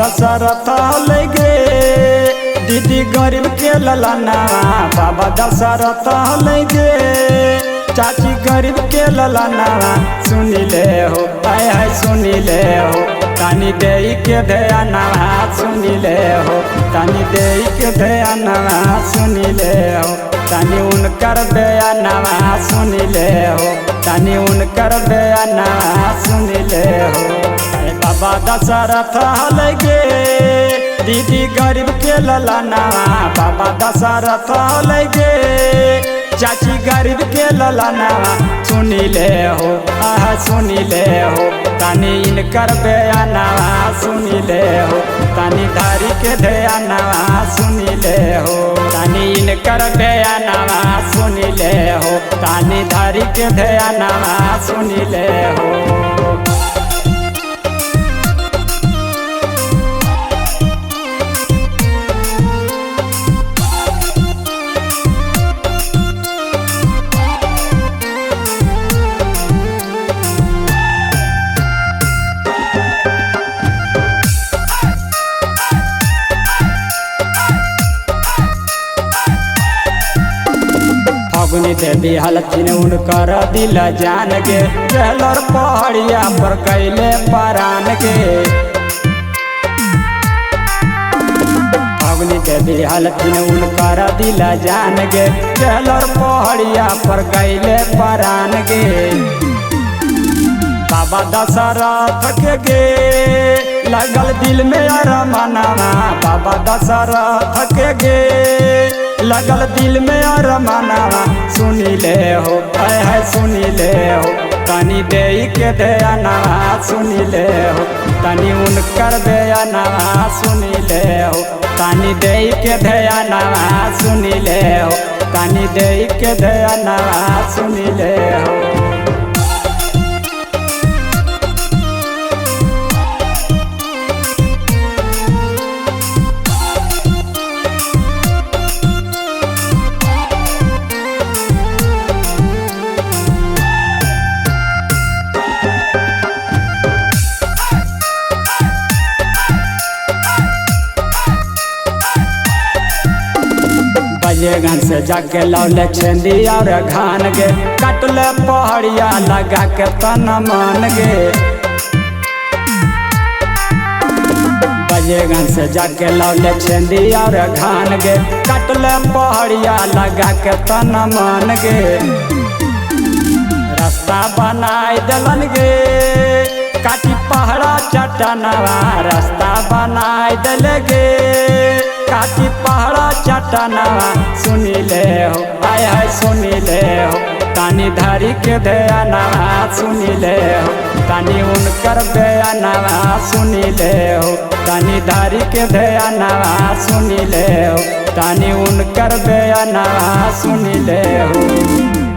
दशरथ लगे दीदी गरीब के ललनावा बाबा दशरथ लगे चाची गरीब के ललनावा सुनिले हो आय है सुनिले हो तानी दे के ध्यानवा सुनिले हो तानी दे के ध्यानवा सुनिले हो तानी उनकर बयानवा सुनिले हो तानी उनकर बयानवा सुनिले हो बाबा दशरथ लगे दीदी गरीब के ललनावा बाबा दशरथ लगे चाची गरीब के ललनावा सुनिले हो आह सुनिले हो तानी इनकर बयानवा सुनिले हो तानी धारी के ध्यानवा सुनिले हो तानी इनकर बयानवा सुनिले हो तानी धारी के ध्यानवा सुनिले हो। फगुनी देवी हलथिन उनकर दिल जान गे चलर पहाड़िया पर कैले परान गे फगुनी देवी हलथिन उनकर दिल जान गे चलर पहाड़िया पर कैले परान गे बाबा दशरथ के गे लगल दिल में अरमानवा बाबा दशरथ के गे लगल दिल में अरमानवा सुनिले हो है सुनिले हो तानी दे के ध्यानवा सुनिले हो तानी उनकर बयानवा सुनिले हो तानी दे के ध्यानवा सुनिले हो तानी दे के ध्यानवा सुनिले हो। गन से जाके लौले छेंदी और घान गे कटले पहाड़िया लगा के तन मान गे बजेगन से जाके लौले छेंदी और घान गे कटले पहाड़िया लगा के तन मान गे रास्ता बनाए दलन गे काटी पहाड़ा चट्टानवा रास्ता बनाए दल गे काटी पहाड़ा चट्टानवा सुनिले हो आय है सुनिले हो तानी धारी के ध्यानवा सुनिले हो तानी उनकर बयानवा सुनिले हो तानी धारी के ध्यानवा सुनिले हो तानी उनकर बयानवा सुनिले हो।